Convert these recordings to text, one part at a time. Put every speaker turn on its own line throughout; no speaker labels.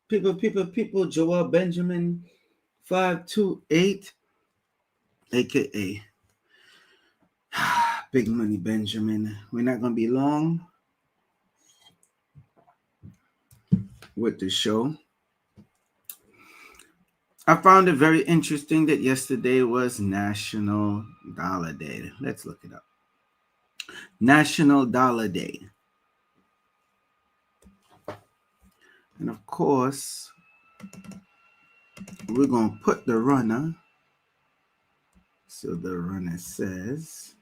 People, Joel Benjamin 528, aka Big Money Benjamin. We're not gonna be long with the show. I found it very interesting that yesterday was National Dollar Day. Let's look it up. National Dollar Day. And of course, we're going to put the runner. So the runner says,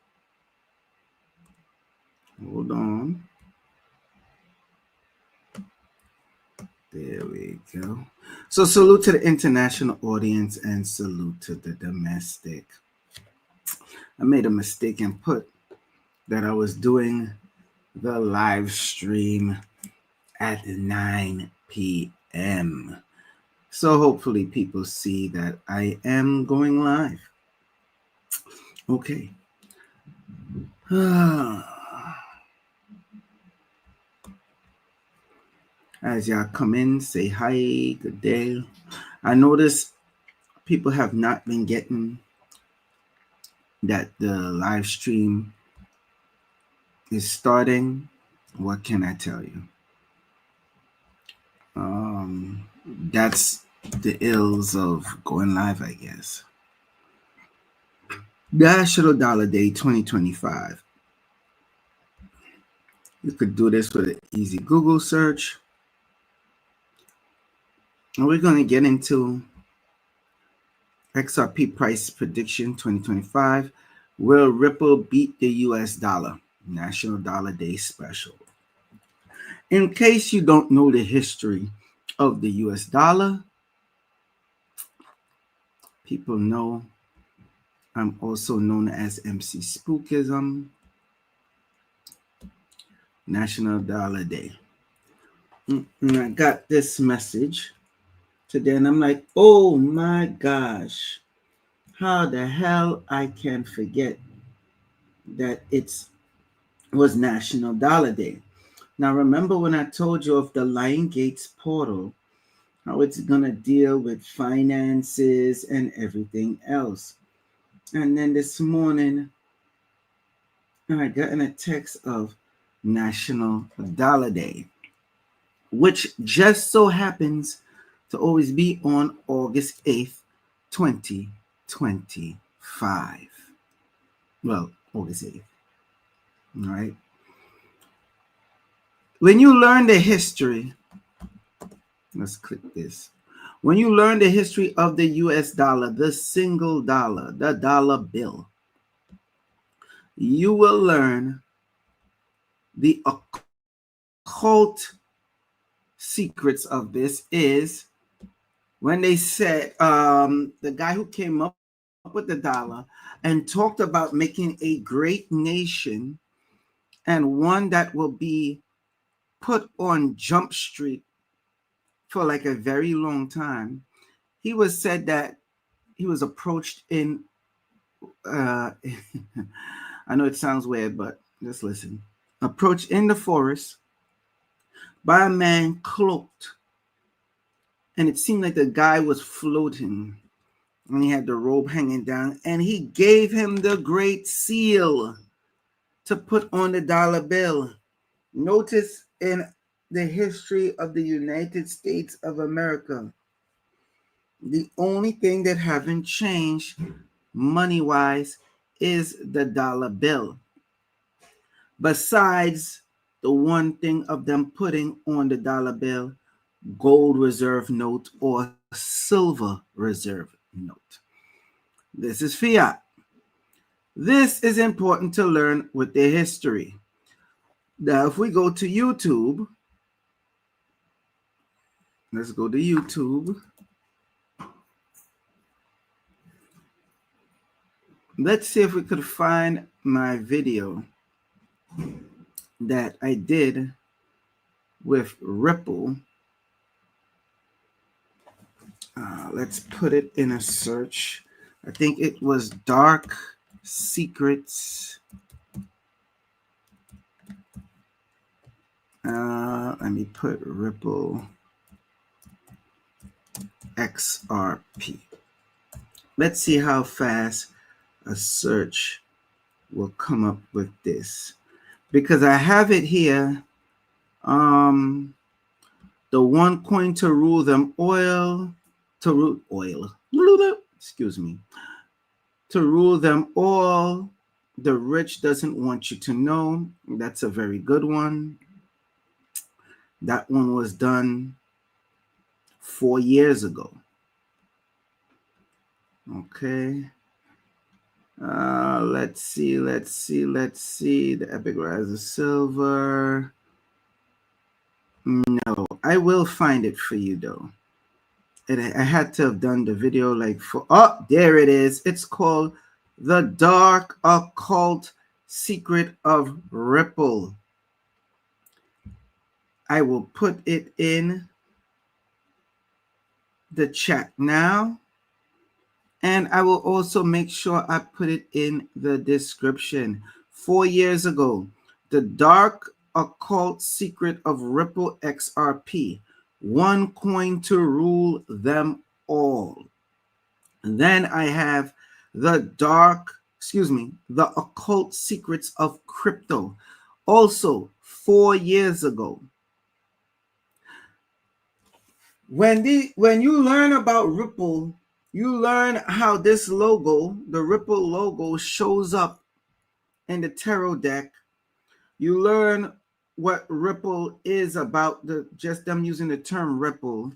hold on. There we go. So salute to the international audience and salute to the domestic. I made a mistake and put that I was doing the live stream at 9 p.m. So hopefully people see that I am going live. Okay. As y'all come in, say hi, good day. I notice people have not been getting that the live stream is starting. What can I tell you? That's the ills of going live, I guess. National Dollar Day 2025. You could do this with an easy Google search. And we're going to get into XRP Price Prediction 2025. Will Ripple beat the US dollar? National Dollar Day special. In case you don't know the history of the US dollar, people know I'm also known as MC Spookism. National Dollar Day. And I got this message today and I'm like, oh my gosh, how the hell I can forget that it was National Dollar Day. Now remember when I told you of the Lion Gates portal, how it's gonna deal with finances and everything else. And then this morning I got in a text of National Dollar Day, which just so happens to always be on August 8th, 2025. Well, August 8th. All right. When you learn the history, let's click this. When you learn the history of the US dollar, the single dollar, the dollar bill, you will learn the occult secrets of this is when they said the guy who came up with the dollar and talked about making a great nation and one that will be put on Jump Street for like a very long time. He was said that he was approached in I know it sounds weird, but just listen. Approached in the forest by a man cloaked, and it seemed like the guy was floating, and he had the robe hanging down, and he gave him the great seal to put on the dollar bill. Notice in the history of the United States of America, the only thing that haven't changed money-wise is the dollar bill. Besides the one thing of them putting on the dollar bill, gold reserve note or silver reserve note. This is fiat. This is important to learn with the history. Now, if we go to YouTube, let's go to YouTube. Let's see if we could find my video that I did with Ripple. Let's put it in a search. I think it was Dark Secrets. Let me put Ripple XRP. Let's see how fast a search will come up with this, because I have it here. The one coin to rule them excuse me, to rule them all. The rich doesn't want you to know. That's a very good one. That one was done 4 years ago. Okay. Let's see. The Epic Rise of Silver. No, I will find it for you though. I had to have done the video like for, oh, there it is. It's called The Dark Occult Secret of Ripple. I will put it in the chat now. And I will also make sure I put it in the description. 4 years ago, The Dark Occult Secret of Ripple XRP. One coin to rule them all. And then I have The Occult Secrets of Crypto. Also 4 years ago. When you learn about Ripple, you learn how this logo, the Ripple logo, shows up in the tarot deck. You learn what Ripple is about, just them using the term Ripple.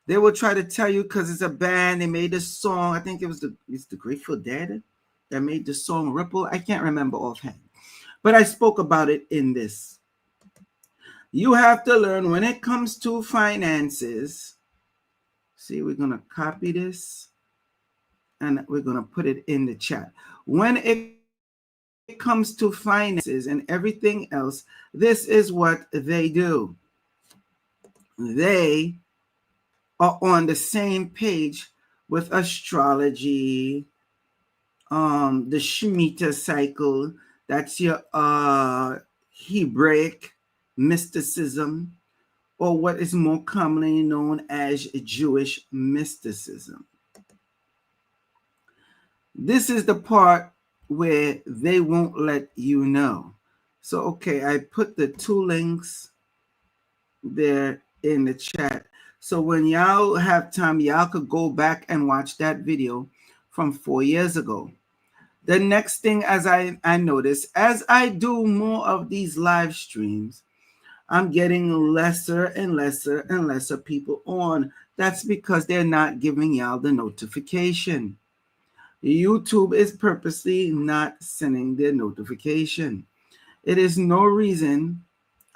They will try to tell you because it's a band. They made a song. I think it's the Grateful Dead that made the song Ripple. I can't remember offhand, but I spoke about it in this. You have to learn when it comes to finances. See, we're going to copy this and we're going to put it in the chat. When it comes to finances and everything else, this is what they do. They are on the same page with astrology, the Shemitah cycle. That's your Hebraic mysticism, or what is more commonly known as Jewish mysticism. This is the part where they won't let you know. So, okay, I put the 2 links there in the chat. So when y'all have time, y'all could go back and watch that video from 4 years ago. The next thing, as I notice, as I do more of these live streams, I'm getting lesser and lesser people on. That's because they're not giving y'all the notification. YouTube is purposely not sending their notification. It is no reason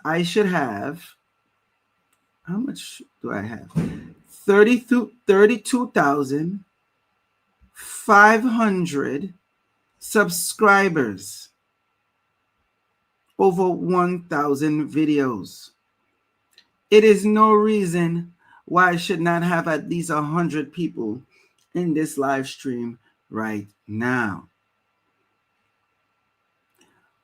I should have, how much do I have? 32,500 subscribers. Over 1,000 videos. It is no reason why I should not have at least 100 people in this live stream right now.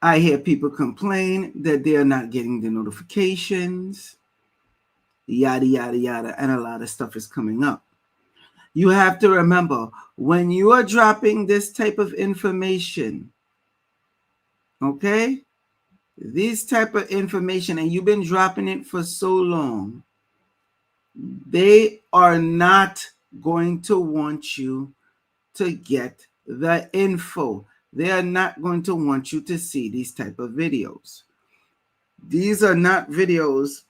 I hear people complain that they are not getting the notifications, yada, yada, yada, and a lot of stuff is coming up. You have to remember, when you are dropping this type of information, okay, this type of information, and you've been dropping it for so long, they are not going to want you to get the info. They are not going to want you to see these type of videos. These are not videos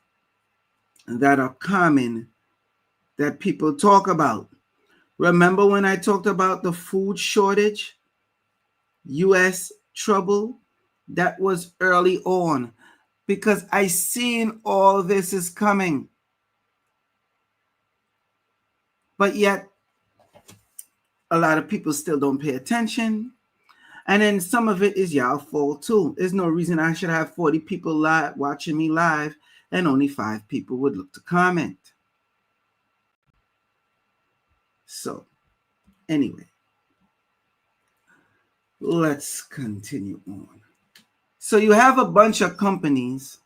that are common that people talk about. Remember when I talked about the food shortage, U.S. trouble? That was early on, because I seen all this is coming. But yet, a lot of people still don't pay attention. And then some of it is y'all fault too. There's no reason I should have 40 people live watching me live and only 5 people would look to comment. So, anyway, let's continue on. So you have a bunch of companies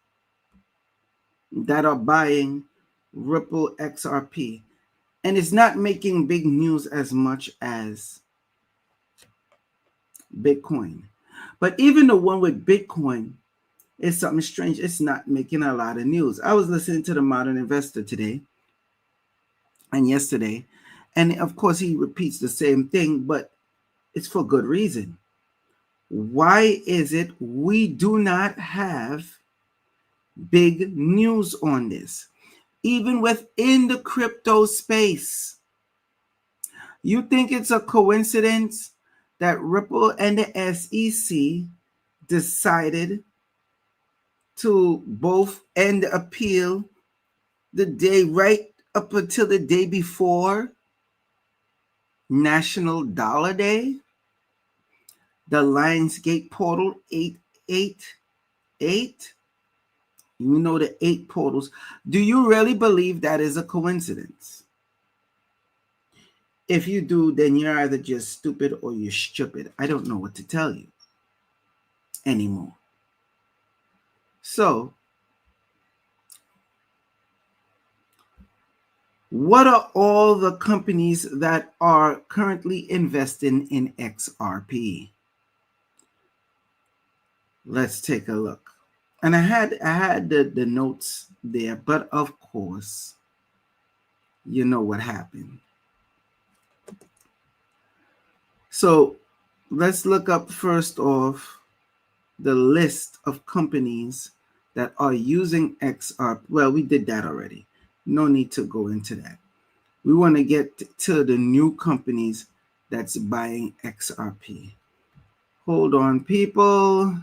that are buying Ripple XRP. And it's not making big news as much as Bitcoin. But even the one with Bitcoin is something strange. It's not making a lot of news. I was listening to the Modern Investor today and yesterday, and of course he repeats the same thing, but it's for good reason. Why is it we do not have big news on this? Even within the crypto space, you think it's a coincidence that Ripple and the SEC decided to both end the appeal the day right up until the day before National Dollar Day? The Lionsgate portal 888. You know the 8 portals. Do you really believe that is a coincidence? If you do, then you're either just stupid or you're stupid. I don't know what to tell you anymore. So, what are all the companies that are currently investing in XRP? Let's take a look. And I had the notes there, but of course, you know what happened. So let's look up first off the list of companies that are using XRP. Well, we did that already. No need to go into that. We want to get to the new companies that's buying XRP. Hold on, people.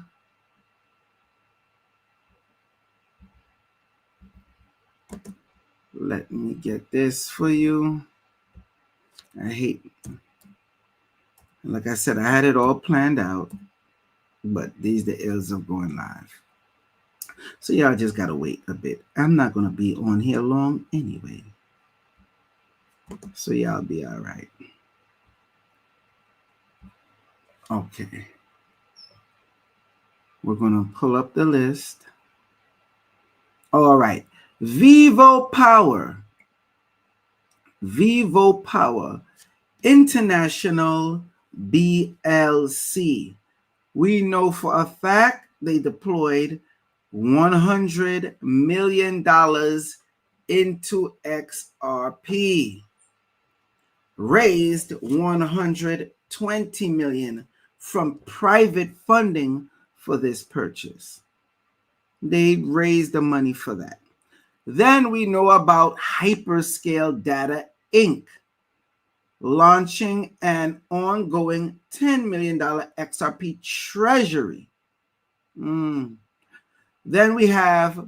Let me get this for you. Like I said, I had it all planned out, but these the ills of going live. So y'all just gotta wait a bit. I'm not gonna be on here long anyway. So y'all be all right. Okay. We're gonna pull up the list. All right. Vivo Power International BLC. We know for a fact they deployed $100 million into XRP, raised $120 million from private funding for this purchase. They raised the money for that. Then we know about Hyperscale Data Inc., launching an ongoing $10 million XRP treasury. Then we have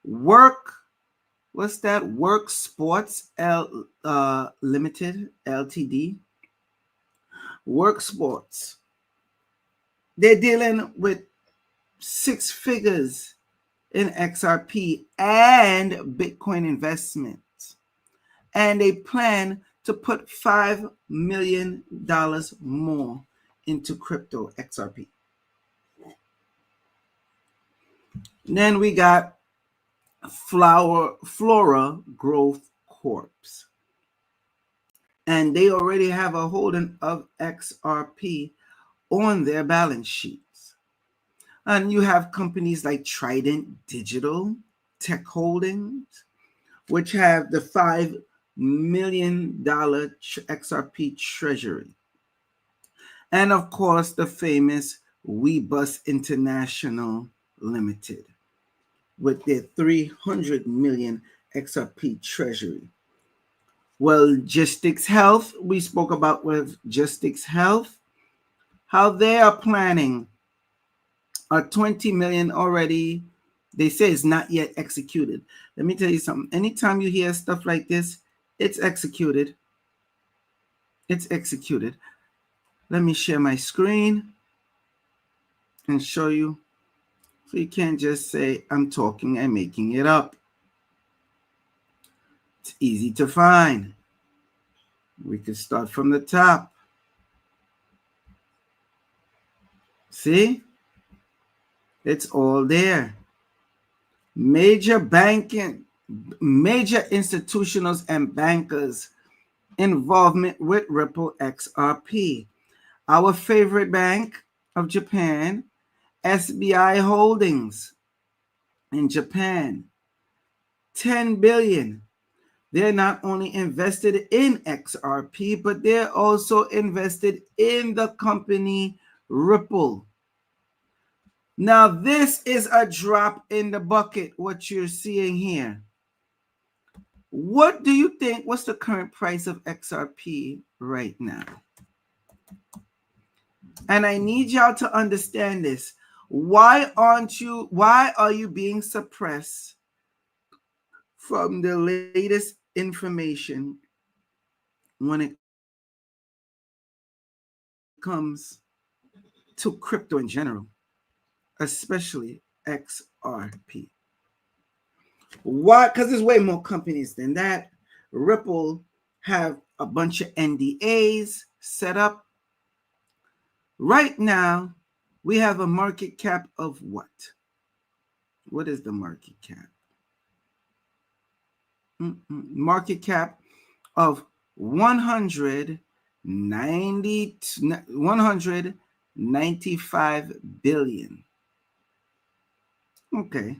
Work Sports Limited, Ltd. Work Sports. They're dealing with 6 figures in XRP and Bitcoin investments. And they plan to put $5 million more into crypto XRP. Then we got Flora Growth Corp. And they already have a holding of XRP on their balance sheets. And you have companies like Trident Digital Tech Holdings, which have the $5 million XRP treasury. And of course, the famous WeBus International Limited with their 300 million XRP treasury. Well, Justice Health, we spoke about with Justice Health, how they are planning a 20 million already. They say it's not yet executed. Let me tell you something. Anytime you hear stuff like this, it's executed. It's executed. Let me share my screen and show you. So you can't just say, I'm talking and making it up. It's easy to find. We can start from the top. See? It's all there. major banking, major institutionals and bankers involvement with Ripple XRP. Our favorite bank of Japan, SBI Holdings in Japan, 10 billion. They're not only invested in XRP, but they're also invested in the company Ripple. Now, this is a drop in the bucket, what you're seeing here. What do you think? What's the current price of XRP right now? And I need y'all to understand this. Why are you being suppressed from the latest information when it comes to crypto in general, especially XRP? Why? Because there's way more companies than that. Ripple have a bunch of NDAs set up. Right now, we have a market cap of what? What is the market cap? Market cap of 195 billion. Okay.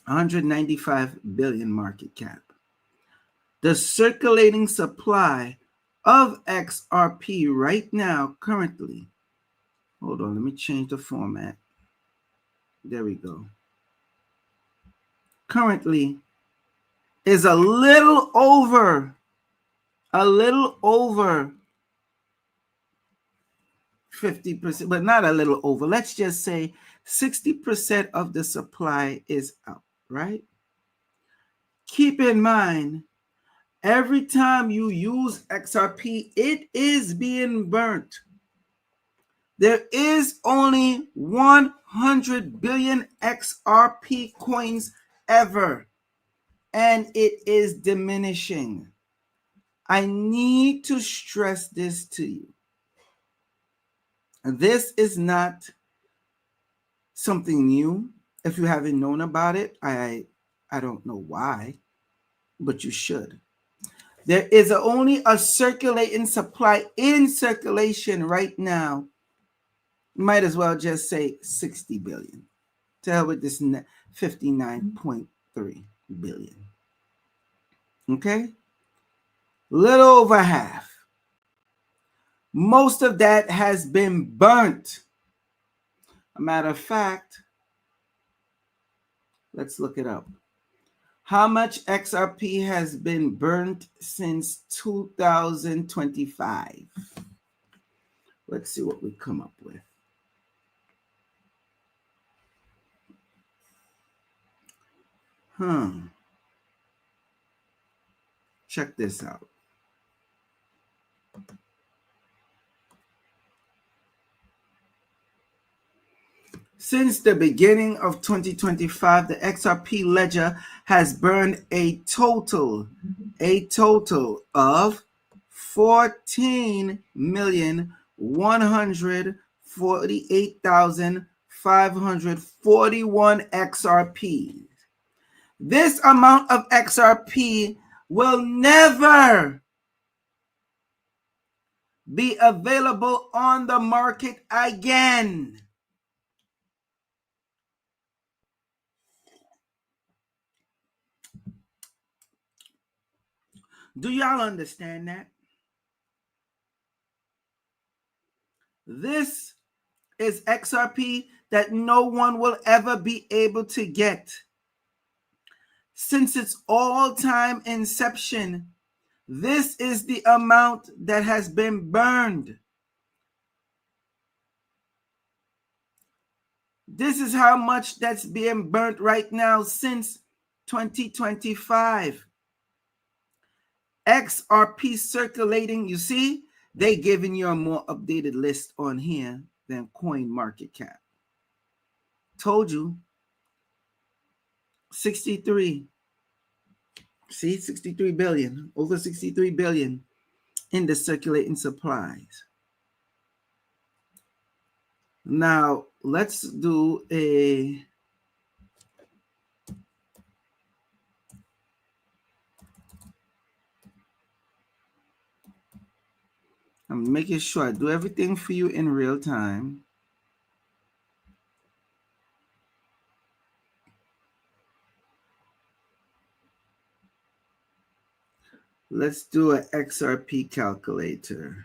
195 billion market cap. The circulating supply of XRP right now, currently, hold on, let me change the format. There we go. Currently is a little over 50%, but not a little over. Let's just say 60% of the supply is out, right? Keep in mind, every time you use XRP, it is being burnt. There is only 100 billion XRP coins ever, and it is diminishing. I need to stress this to you. This is not something new. If you haven't known about it, I don't know why, but you should. There is only a circulating supply in circulation right now. Might as well just say 60 billion. To hell with this 59.3 billion. Okay? Little over half. Most of that has been burnt. A matter of fact, let's look it up. How much XRP has been burnt since 2025? Let's see what we come up with. Check this out. Since the beginning of 2025, the XRP ledger has burned a total of 14,148,541 XRP. This amount of XRP will never be available on the market again. Do y'all understand that? This is XRP that no one will ever be able to get. Since its all-time inception, this is the amount that has been burned. This is how much that's being burnt right now since 2025. XRP circulating, you see, they giving you a more updated list on here than Coin Market Cap. Told you. 63. See, 63 billion, over 63 billion in the circulating supplies. Now, let's do a I'm making sure I do everything for you in real time. Let's do an XRP calculator.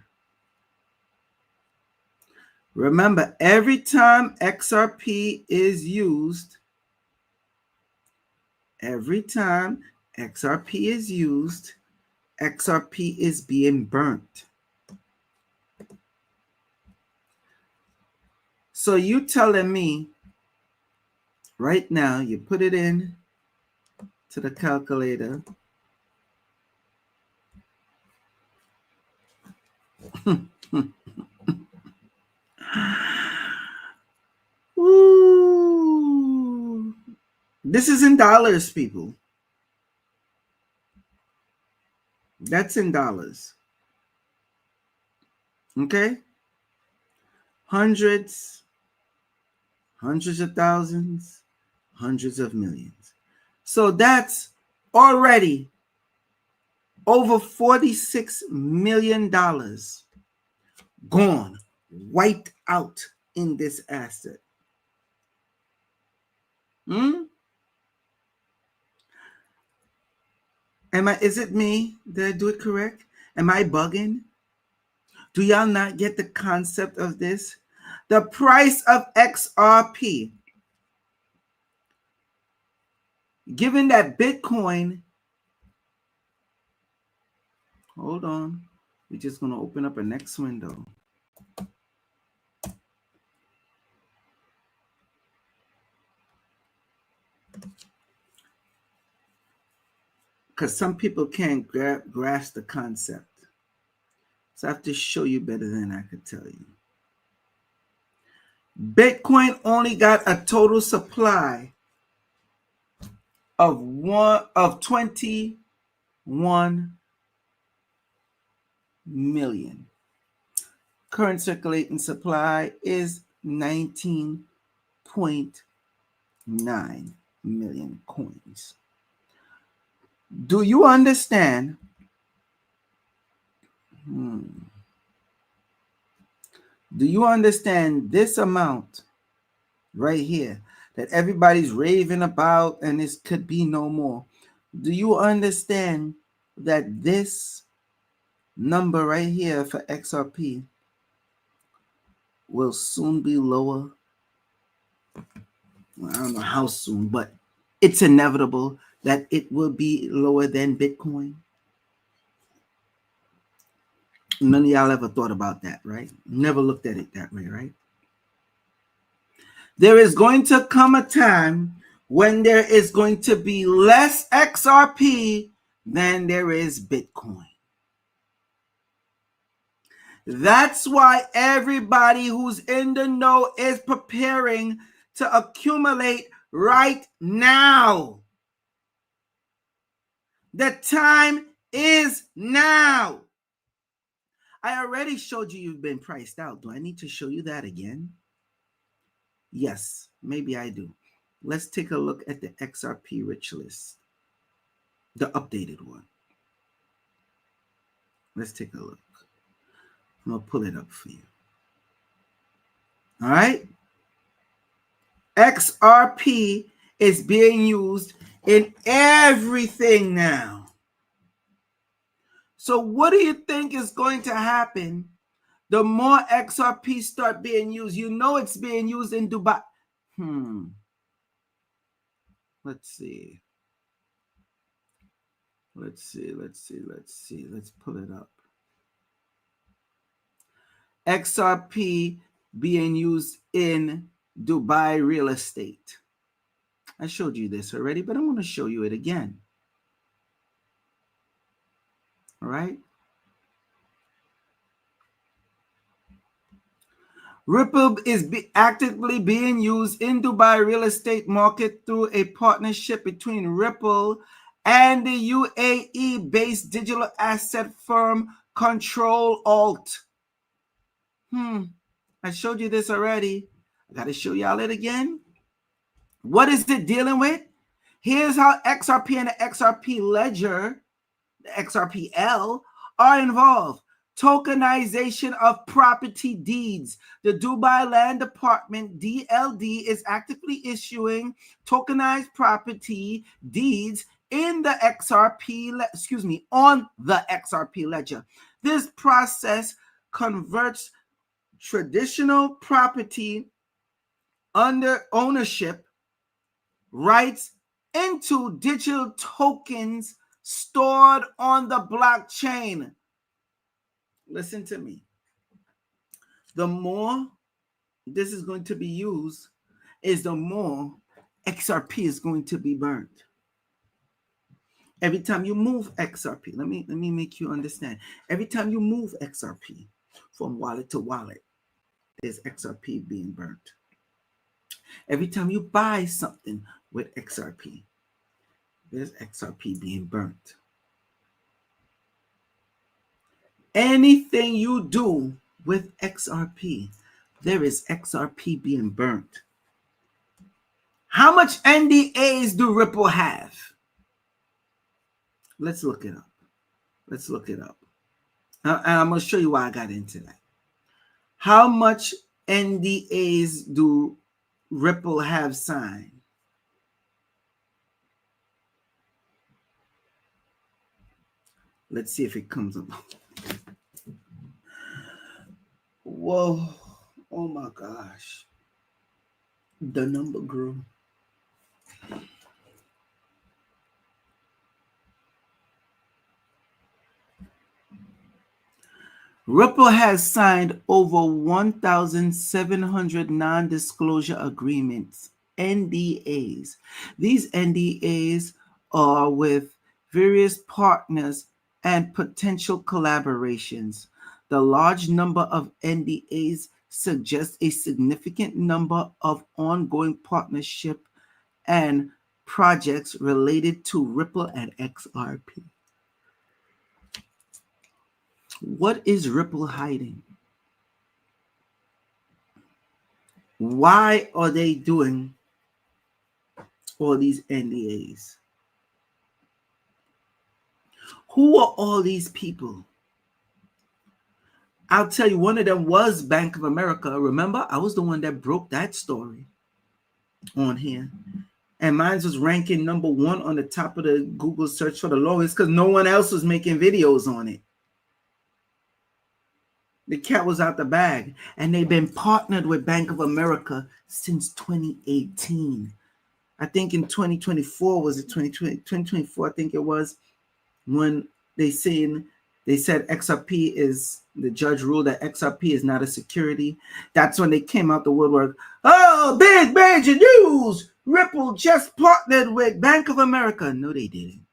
Remember, every time XRP is used, XRP is being burnt. So you telling me right now, you put it in to the calculator. Ooh. This is in dollars, people. That's in dollars. Okay? Hundreds of thousands, hundreds of millions. So that's already over $46 million gone, wiped out in this asset. Is it me? Did I do it correct? Am I bugging? Do y'all not get the concept of this? The price of XRP, given that Bitcoin, hold on, we're just going to open up a next window. Because some people can't grasp the concept. So I have to show you better than I could tell you. Bitcoin only got a total supply of 21 million. Current circulating supply is 19.9 million coins. Do you understand? Do you understand this amount right here that everybody's raving about and this could be no more? Do you understand that this number right here for XRP will soon be lower? Well, I don't know how soon, but it's inevitable that it will be lower than Bitcoin. None of y'all ever thought about that, right? Never looked at it that way, right? There is going to come a time when there is going to be less XRP than there is Bitcoin. That's why everybody who's in the know is preparing to accumulate right now. The time is now. I already showed you you've been priced out. Do I need to show you that again? Yes, maybe I do. Let's take a look at the XRP rich list, the updated one. Let's take a look. I'm going to pull it up for you. All right. XRP is being used in everything now. So what do you think is going to happen the more XRP start being used? You know it's being used in Dubai. Let's see. Let's pull it up. XRP being used in Dubai real estate. I showed you this already, but I'm going to show you it again. All right. Ripple is actively being used in Dubai real estate market through a partnership between Ripple and the UAE-based digital asset firm Control Alt. I showed you this already. I got to show y'all it again. What is it dealing with? Here's how XRP and the XRP ledger, the XRPL, are involved. Tokenization of property deeds. The Dubai Land Department, DLD, is actively issuing tokenized property deeds on the XRP ledger. This process converts traditional property under ownership rights into digital tokens stored on the blockchain. Listen to me. The more this is going to be used, is the more XRP is going to be burned. Every time you move XRP, let me make you understand. Every time you move XRP from wallet to wallet, there's XRP being burnt. Every time you buy something with XRP, there's XRP being burnt. Anything you do with XRP, there is XRP being burnt. How much NDAs do Ripple have? Let's look it up. And I'm going to show you why I got into that. How much NDAs do Ripple have signed? Let's see if it comes up. Whoa. Oh my gosh. The number grew. Ripple has signed over 1,700 non-disclosure agreements, NDAs. These NDAs are with various partners and potential collaborations. The large number of NDAs suggests a significant number of ongoing partnership and projects related to Ripple and XRP. What is Ripple hiding? Why are they doing all these NDAs? Who are all these people? I'll tell you, one of them was Bank of America. Remember, I was the one that broke that story on here. And mine was ranking number 1 on the top of the Google search for the longest because no one else was making videos on it. The cat was out the bag, and they've been partnered with Bank of America since 2018. I think in 2024, was it 2024? I think it was when they said XRP is, the judge ruled that XRP is not a security. That's when they came out the woodwork. Oh, big major news! Ripple just partnered with Bank of America. No, they didn't.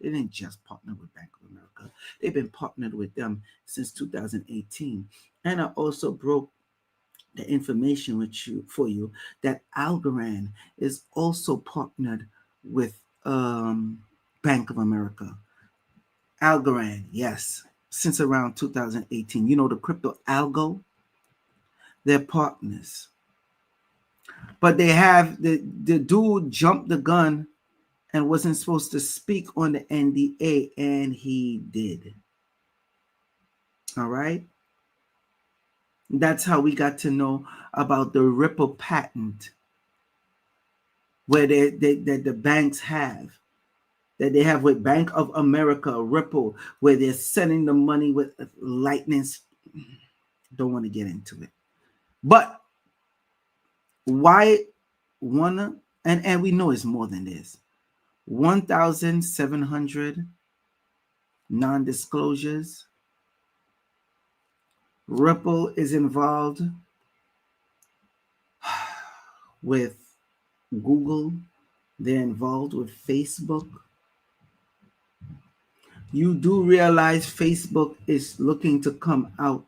They didn't just partner with Bank of America. They've been partnered with them since 2018. And I also broke the information for you that Algorand is also partnered with Bank of America. Algorand, yes, since around 2018. You know, the crypto algo, they're partners. But they have, the dude jumped the gun and wasn't supposed to speak on the NDA, and he did. All right. That's how we got to know about the Ripple patent, where the banks have, that they have with Bank of America, Ripple, where they're sending the money with lightning. Don't want to get into it. But why one, and we know it's more than this. 1,700 non-disclosures. Ripple is involved with Google. They're involved with Facebook. You do realize Facebook is looking to come out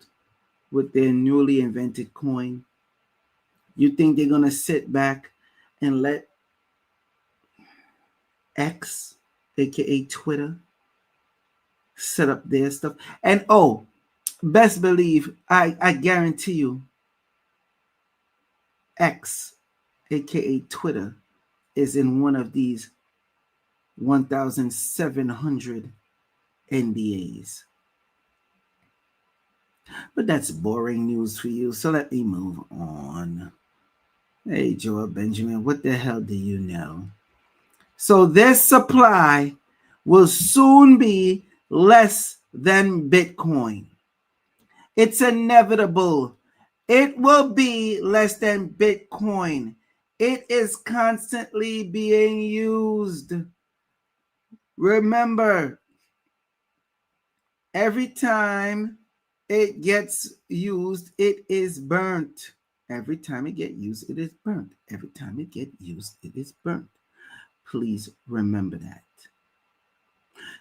with their newly invented coin. You think they're going to sit back and let X, aka Twitter, set up their stuff? And best believe, I guarantee you, X, aka Twitter, is in one of these 1,700 NDAs. But that's boring news for you, so let me move on. Hey, Joel Benjamin, what the hell do you know? So this supply will soon be less than Bitcoin. It's inevitable. It will be less than Bitcoin. It is constantly being used. Remember, every time it gets used, it is burnt. Every time it gets used, it is burnt. Every time it gets used, it is burnt. Please remember that.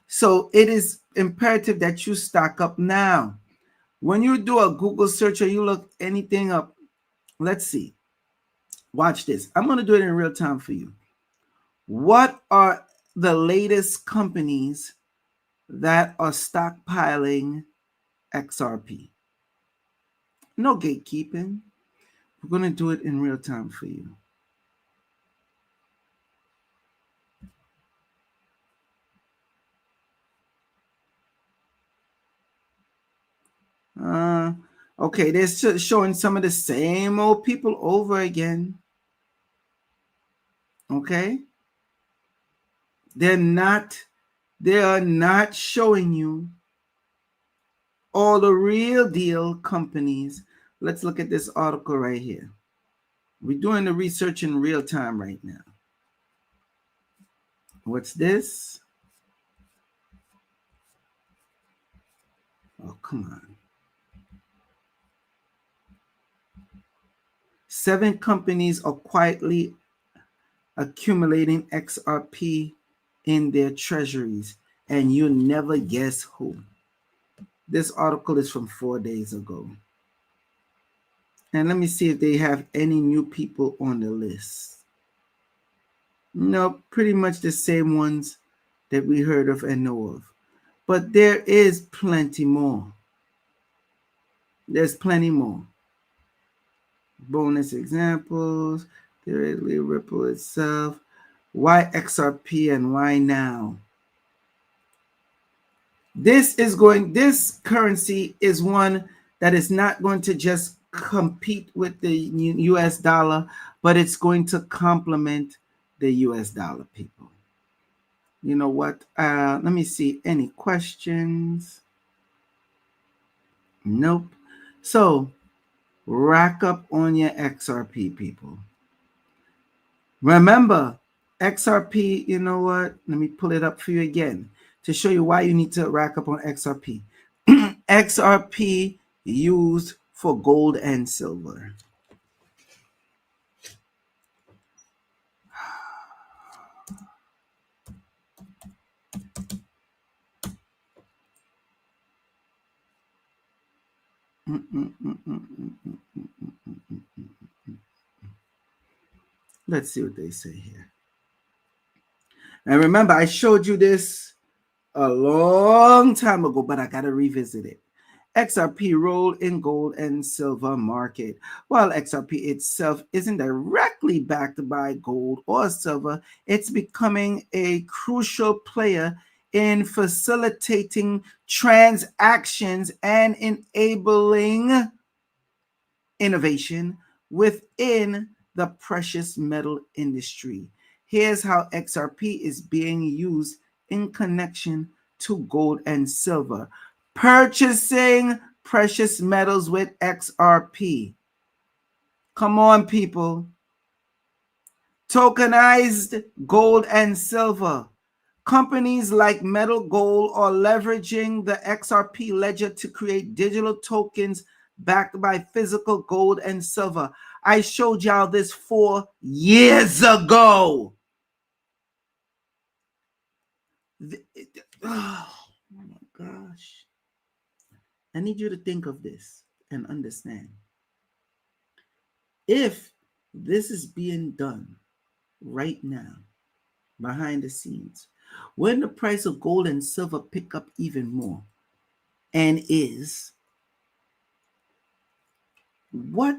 So it is imperative that you stock up now. When you do a Google search or you look anything up, let's see. Watch this. I'm going to do it in real time for you. What are the latest companies that are stockpiling XRP? No gatekeeping. We're going to do it in real time for you. Okay, they're showing some of the same old people over again. Okay? They are not showing you all the real deal companies. Let's look at this article right here. We're doing the research in real time right now. What's this? Oh, come on. 7 companies are quietly accumulating XRP in their treasuries, and you never guess who. This article is from 4 days ago. And let me see if they have any new people on the list. No, pretty much the same ones that we heard of and know of. But there is plenty more. There's plenty more. Bonus examples, theoretically Ripple itself. Why XRP and why now? This currency is one that is not going to just compete with the US dollar, but it's going to complement the US dollar, people. You know what? Let me see. Any questions? Nope. So rack up on your XRP, people. Remember, XRP, you know what? Let me pull it up for you again to show you why you need to rack up on XRP. XRP used for gold and silver. Let's see what they say here. And remember, I showed you this a long time ago, but I got to revisit it. XRP role in gold and silver market. While XRP itself isn't directly backed by gold or silver, it's becoming a crucial player in facilitating transactions and enabling innovation within the precious metal industry. Here's how XRP is being used in connection to gold and silver. Purchasing precious metals with XRP. Come on, people. Tokenized gold and silver. Companies like Metal Gold are leveraging the XRP ledger to create digital tokens backed by physical gold and silver. I showed y'all this 4 years ago. Oh my gosh. I need you to think of this and understand. If this is being done right now, behind the scenes, when the price of gold and silver pick up even more, and is, what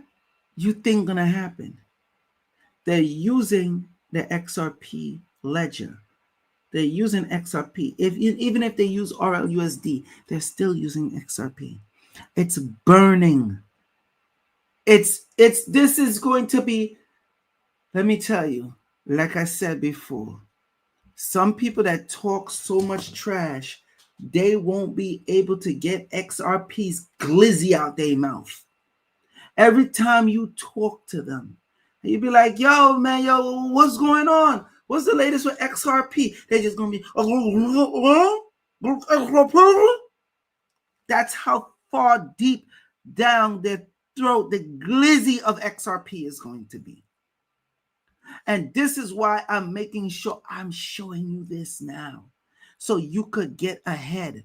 you think gonna happen? They're using the XRP ledger. They're using XRP. Even if they use RLUSD, they're still using XRP. It's burning. This is going to be, let me tell you, like I said before, some people that talk so much trash, they won't be able to get XRP's glizzy out their mouth. Every time you talk to them, you be like, yo, man, yo, what's going on? What's the latest with XRP? They're just going to be, that's how far deep down their throat the glizzy of XRP is going to be. And this is why I'm making sure I'm showing you this now, so you could get ahead.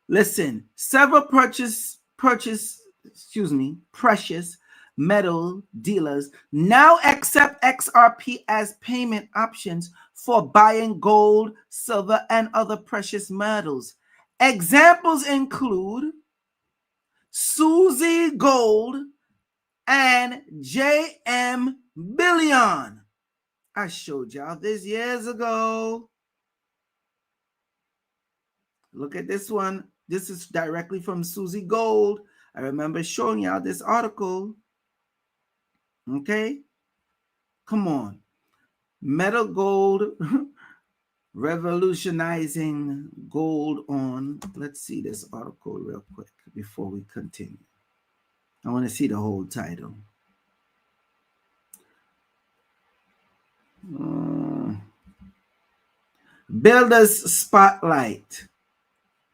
Listen, several precious metal dealers now accept XRP as payment options for buying gold, silver, and other precious metals. Examples include Suzy Gold and JM Billion. I showed y'all this years ago. Look at this one. This is directly from Suzy Gold. I remember showing y'all this article. Okay? Come on. Metal gold revolutionizing gold on. Let's see this article real quick before we continue. I want to see the whole title. Builders Spotlight.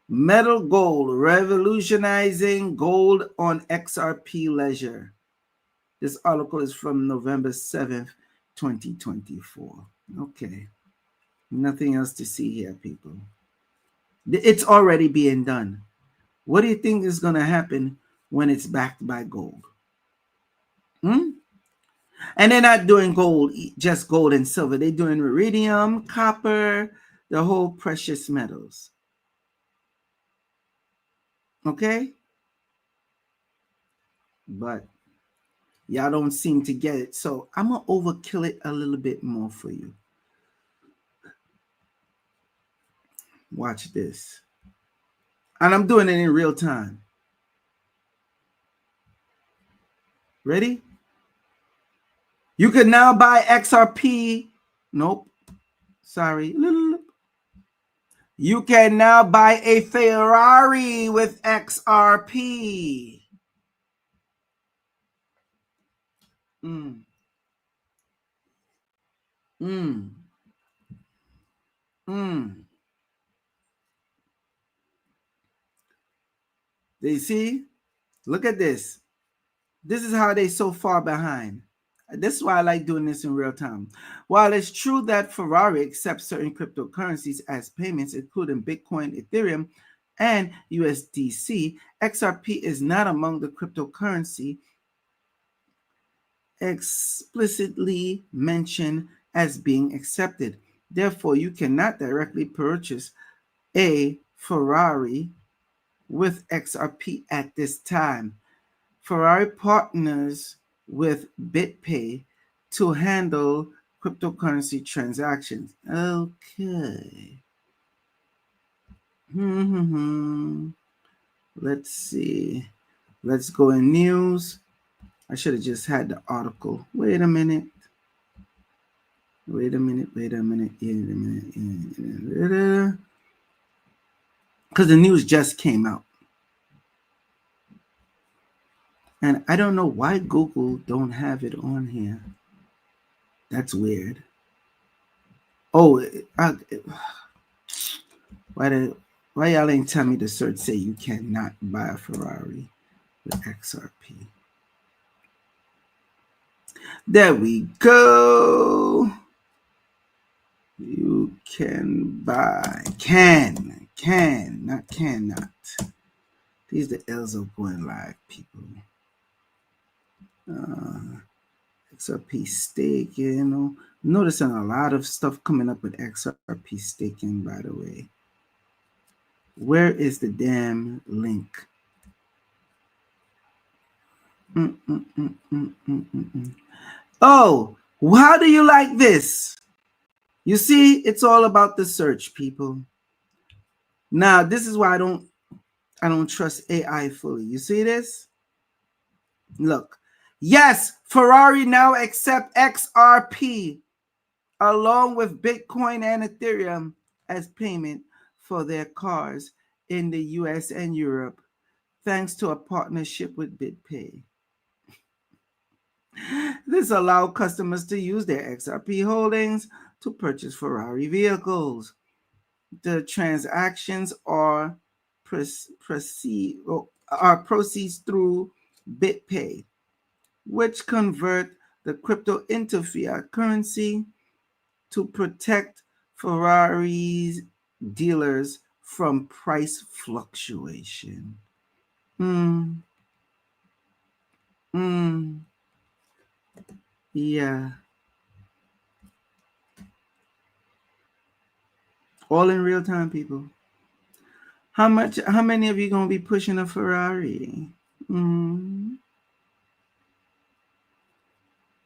Metal gold revolutionizing gold on XRP Ledger. This article is from November 7th, 2024. Okay. Nothing else to see here, people. It's already being done. What do you think is going to happen when it's backed by gold? And they're not doing gold, just gold and silver. They're doing iridium, copper, the whole precious metals. Okay? But y'all don't seem to get it. So I'm going to overkill it a little bit more for you. Watch this. And I'm doing it in real time. Ready? You can now buy XRP. Nope. Sorry. You can now buy a Ferrari with XRP. They see? Look at this. This is how they so far behind. This is why I like doing this in real time. While it's true that Ferrari accepts certain cryptocurrencies as payments, including Bitcoin, Ethereum, and USDC, XRP is not among the cryptocurrency explicitly mentioned as being accepted. Therefore, you cannot directly purchase a Ferrari with XRP at this time. Ferrari partners with BitPay to handle cryptocurrency transactions. Okay. Let's see. Let's go in news. I should have just had the article. Wait a minute. Because the news just came out. And I don't know why Google don't have it on here. That's weird. Oh, why y'all ain't tell me the search say you cannot buy a Ferrari with XRP? There we go. You can buy. Not cannot. These are the L's of going live, people. XRP staking. Noticing a lot of stuff coming up with XRP staking, by the way. Where is the damn link? Oh, how do you like this? You see, it's all about the search, people. Now, this is why I don't I don't trust AI fully. You see this? Look. Yes, Ferrari now accept XRP along with Bitcoin and Ethereum as payment for their cars in the US and Europe, thanks to a partnership with BitPay. This allowed customers to use their XRP holdings to purchase Ferrari vehicles. The transactions are proceeds through BitPay, which convert the crypto into fiat currency to protect Ferrari's dealers from price fluctuation. Hmm. Hmm. Yeah. All in real time, people. How many of you gonna be pushing a Ferrari? Hmm.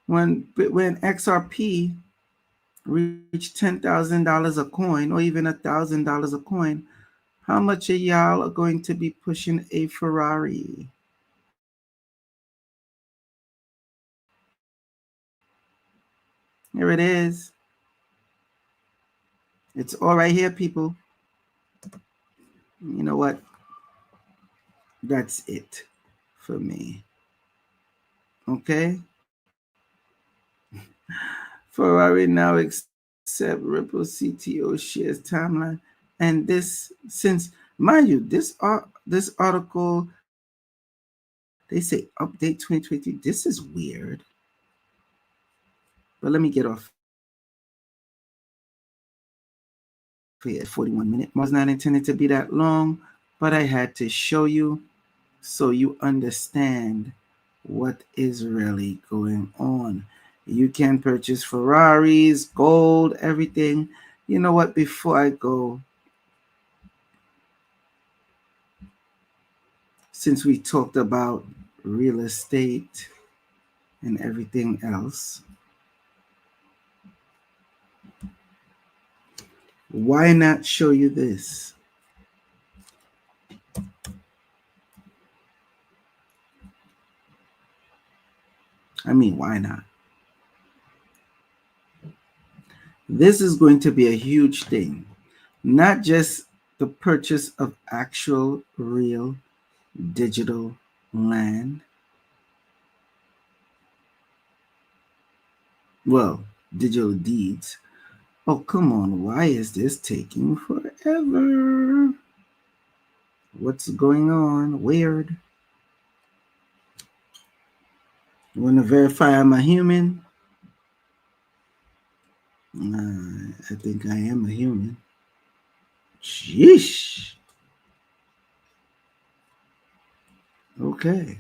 When XRP reach $10,000 a coin or even $1,000 a coin, how much of y'all are going to be pushing a Ferrari? Here it is. It's all right here, people. You know what? That's it for me. Okay? Ferrari now accept Ripple CTO shares timeline. And this, since, mind you, this article, they say update 2020. This is weird. But let me get off here. 41 minutes. Was not intended to be that long, but I had to show you so you understand what is really going on. You can purchase Ferraris, gold, everything. You know what? Before I go, since we talked about real estate and everything else, why not show you this? I mean, why not? This is going to be a huge thing, not just the purchase of actual, real, digital land. Well, digital deeds. Oh, come on. Why is this taking forever? What's going on? Weird. You want to verify I'm a human? I think I am a human. Sheesh. Okay.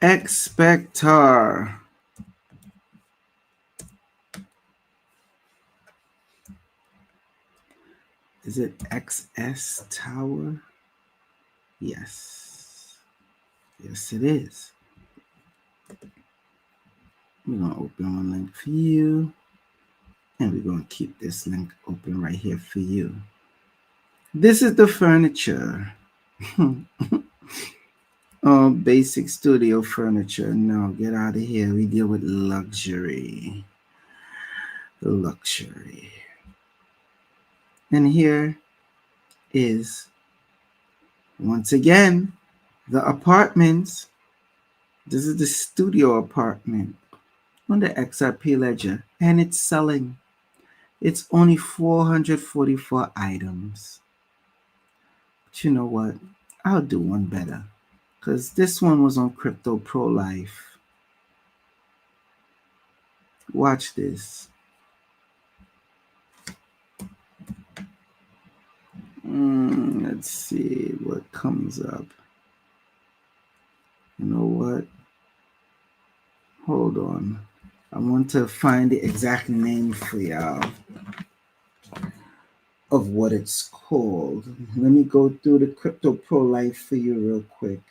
Expectar. Is it XS Tower? Yes. Yes, it is. We're going to open one link for you. And we're going to keep this link open right here for you. This is the furniture. Oh, basic studio furniture. No, get out of here. We deal with luxury. Luxury. And here is, once again, the apartments. This is the studio apartment on the XRP ledger. And it's selling. It's only 444 items. But you know what? I'll do one better. Because this one was on Crypto Pro Life. Watch this. Let's see what comes up. You know what? Hold on. I want to find the exact name for y'all of what it's called. Let me go through the Crypto Pro Life for you real quick.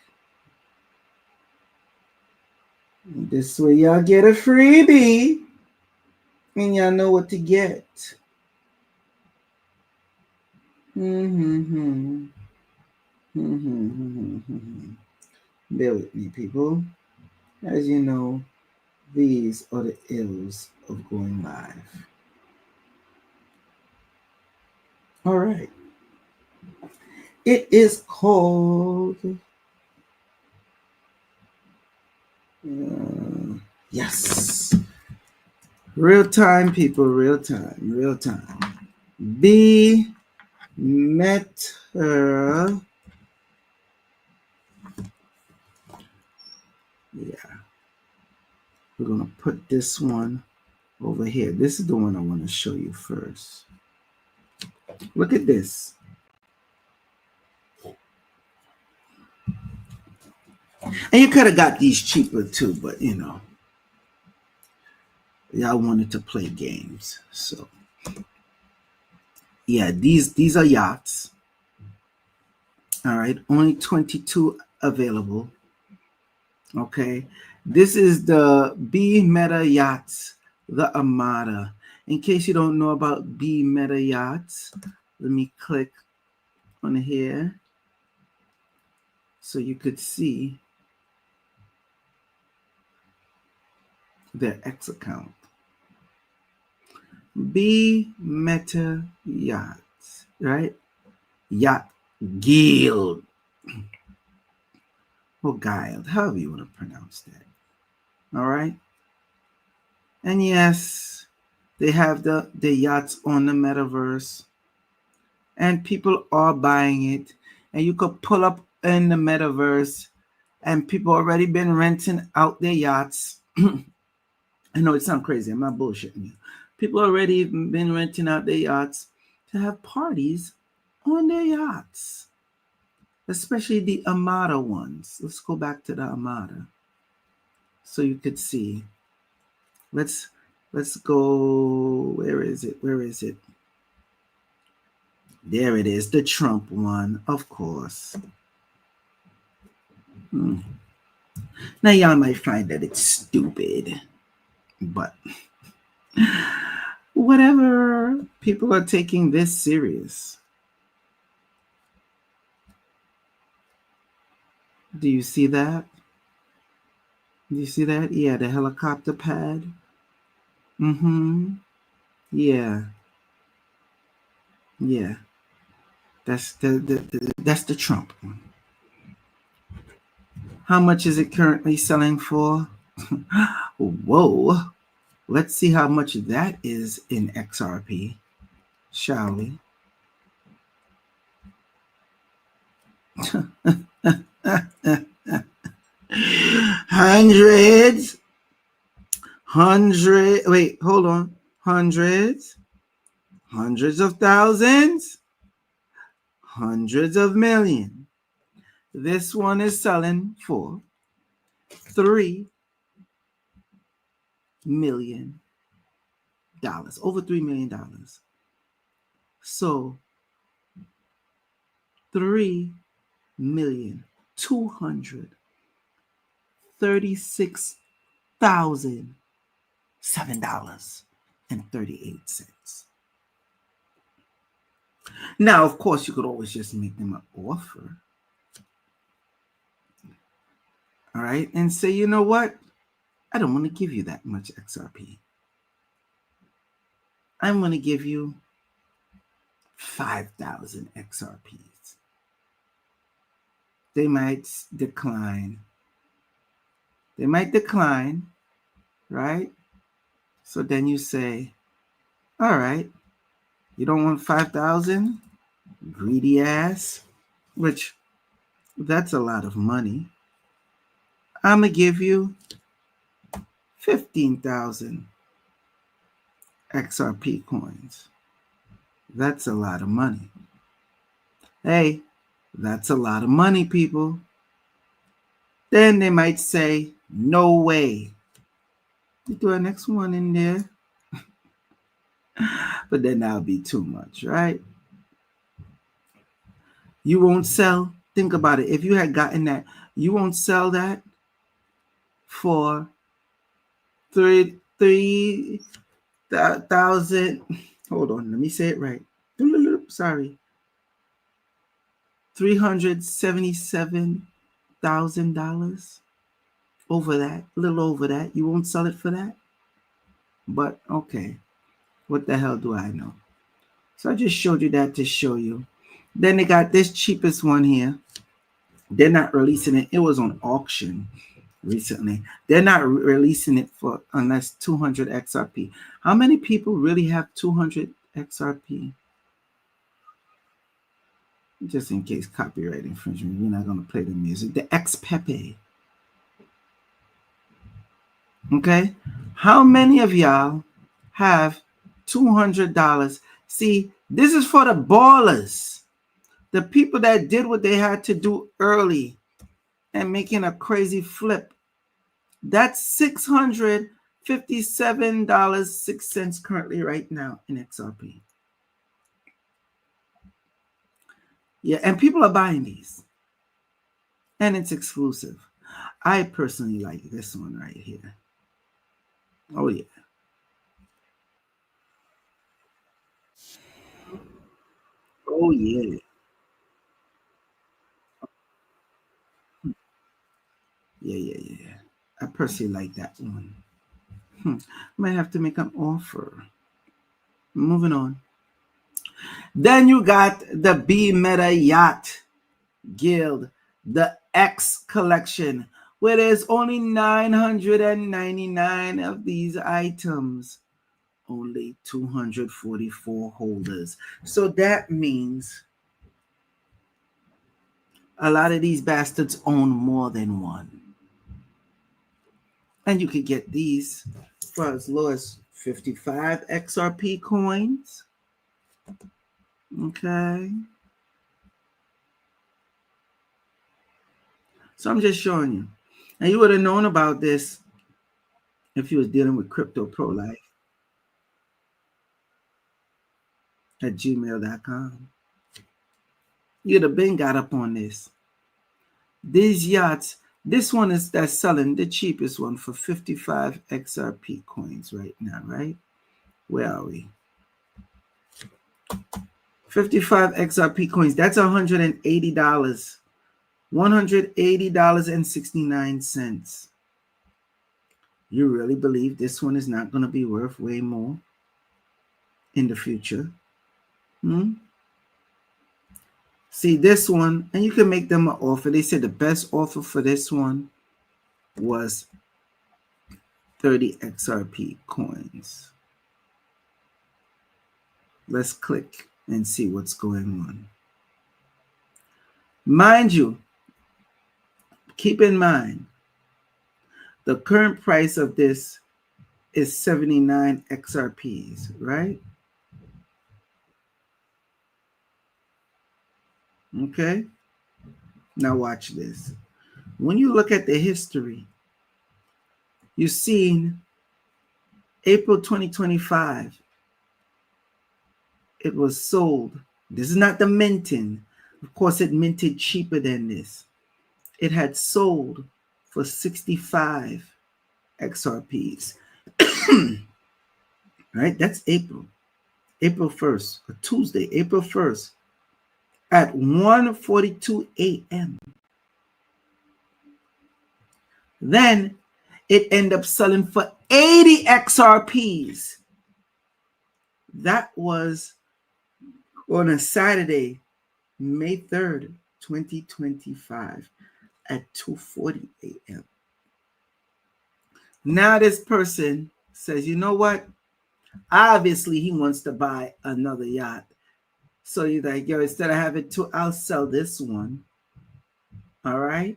This way y'all get a freebie and y'all know what to get. Mm-hmm. Mm-hmm. Bear with me, people. As you know, these are the ills of going live. All right. It is called. Yes. Real time, people. Real time. Real time. Be Meta. Yeah. We're going to put this one over here. This is the one I want to show you first. Look at this. And you could have got these cheaper too, but you know, y'all wanted to play games. So yeah, these are yachts. All right, only 22 available. Okay, this is the B Meta Yachts, the Armada. In case you don't know about B Meta Yachts, let me click on here so you could see their X account. B Meta Yachts, right? Yacht Guild or Guild, however you want to pronounce that. All right. And yes, they have the yachts on the metaverse, and people are buying it. And you could pull up in the metaverse, and people already been renting out their yachts. I know it sounds crazy. I'm not bullshitting you. People already been renting out their yachts to have parties on their yachts, especially the Armada ones. Let's go back to the Armada so you could see. Let's go. Where is it? Where is it? There it is, the Trump one, of course. Now y'all might find that it's stupid, but whatever. People are taking this serious. Do you see that? Do you see that? Yeah, the helicopter pad. Mm-hmm. Yeah. Yeah. That's that's the Trump one. How much is it currently selling for? Whoa. Let's see how much that is in XRP, shall we? Hundreds. Wait, hold on. Hundreds of thousands, hundreds of millions. This one is selling for $3 million, over $3 million. So 3,236,007.38. Now, of course, you could always just make them an offer. All right. And say, you know what? I don't want to give you that much XRP. I'm going to give you 5,000 XRPs. They might decline. They might decline, right? So then you say, all right, you don't want 5,000? Greedy ass, which that's a lot of money. I'm going to give you 15,000 XRP coins. That's a lot of money. Hey, that's a lot of money, people. Then they might say, no way. You throw the next one in there. But then that'll be too much, right? You won't sell. Think about it. If you had gotten that, you won't sell that for 3,000. Hold on, let me say it right. Sorry, $377,000. Over that, a little over that. You won't sell it for that? But okay, what the hell do I know? So I just showed you that to show you. Then they got this cheapest one here. They're not releasing it. It was on auction recently. They're not releasing it for unless 200 XRP. How many people really have 200 XRP? Just in case copyright infringement, we're not going to play the music. The XPepe. Okay, how many of y'all have $200? See, this is for the ballers, the people that did what they had to do early and making a crazy flip. That's $657.06 currently right now in XRP. Yeah, and people are buying these, and it's exclusive. I personally like this one right here. Oh yeah. Oh yeah. Yeah. I personally like that one. Might have to make an offer. Moving on. Then you got the B Meta Yacht Guild, the X collection, where there's only 999 of these items. Only 244 holders. So that means a lot of these bastards own more than one. And you could get these for as low as 55 XRP coins. Okay. So I'm just showing you. And you would have known about this if you was dealing with Crypto Pro Life at gmail.com. You'd have been got up on this. These yachts, this one is that's selling the cheapest one for 55 XRP coins right now, right? Where are we? 55 XRP coins. That's $180. $180.69. You really believe this one is not going to be worth way more in the future? See this one, and you can make them an offer. They said the best offer for this one was 30 XRP coins. Let's click and see what's going on. Mind you, keep in mind, the current price of this is 79 XRPs, right? Okay. Now watch this. When you look at the history, you've seen April 2025, it was sold. This is not the minting. Of course, it minted cheaper than this. It had sold for 65 XRPs. Right? That's April 1st, a Tuesday, April 1st, at 1:42 a.m. Then it ended up selling for 80 XRPs. That was on a Saturday, May 3rd, 2025 at 2:40 a.m. Now this person says, you know what? Obviously, he wants to buy another yacht. So you're like, yo, instead of having two, I'll sell this one. All right.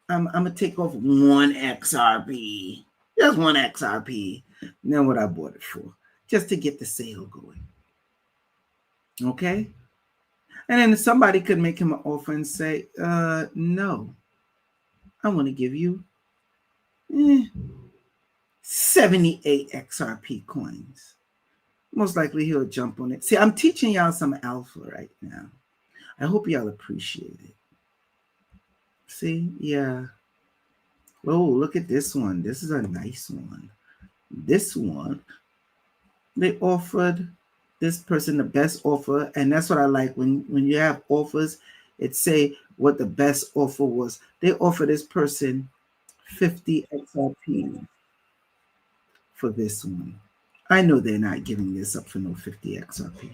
I'm going to take off one XRP. Just one XRP. And then what I bought it for. Just to get the sale going. Okay. And then somebody could make him an offer and say, no. I want to give you 78 XRP coins. Most likely he'll jump on it. See, I'm teaching y'all some alpha right now. I hope y'all appreciate it. See, yeah. Oh, look at this one. This is a nice one. This one, they offered this person the best offer, and that's what I like when you have offers. It say what the best offer was. They offer this person 50 XRP for this one. I know they're not giving this up for no 50 XRP.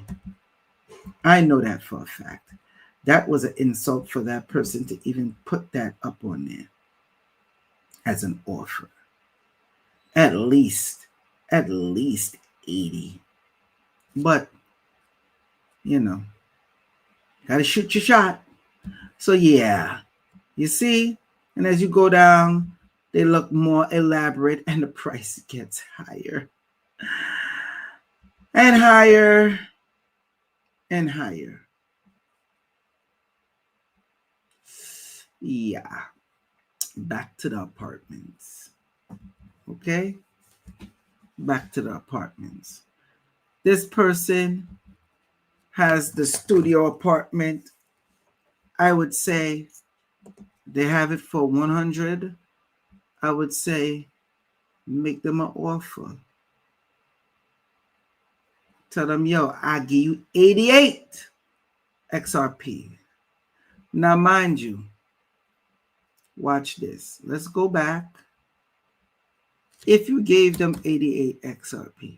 I know that for a fact. That was an insult for that person to even put that up on there as an offer. At least 80. But, you know, gotta shoot your shot. So yeah, you see, and as you go down, they look more elaborate and the price gets higher and higher and higher. Yeah, back to the apartments. Okay, back to the apartments. This person has the studio apartment. I would say they have it for 100. I would say make them an offer. Tell them, yo, I give you 88 XRP. Now, mind you, watch this. Let's go back. If you gave them 88 XRP,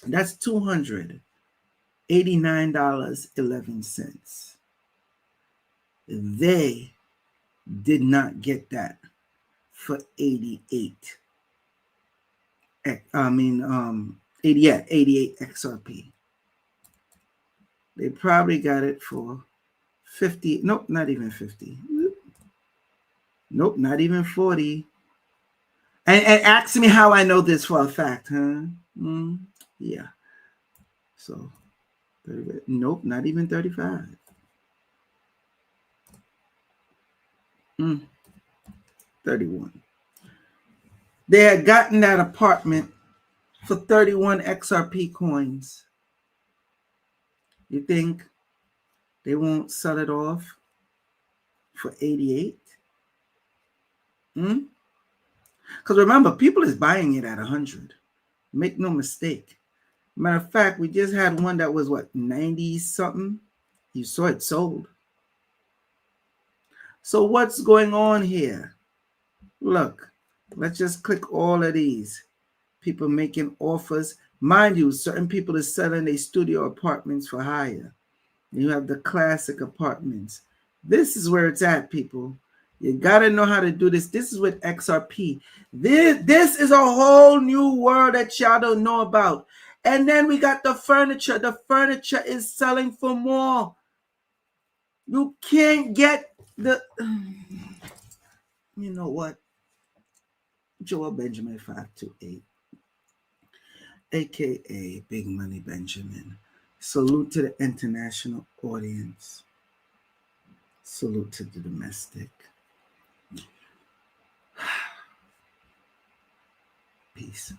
that's $289.11. They did not get that for 88. 88 XRP. They probably got it for 50. Nope, not even 50. Nope, not even 40. And ask me how I know this for a fact, huh? Yeah. So, 30, nope, not even 35. 31. They had gotten that apartment for 31 XRP coins. You think they won't sell it off for 88? Because remember, people is buying it at 100. Make no mistake. Matter of fact, we just had one that was what, 90 something? You saw it sold. So what's going on here? Look, let's just click all of these. People making offers. Mind you, certain people are selling their studio apartments for hire. You have the classic apartments. This is where it's at, people. You got to know how to do this. This is with XRP. This is a whole new world that y'all don't know about. And then we got the furniture. The furniture is selling for more. You can't get the... You know what? Joel Benjamin 528, a.k.a. Big Money Benjamin. Salute to the international audience. Salute to the domestic. Peace.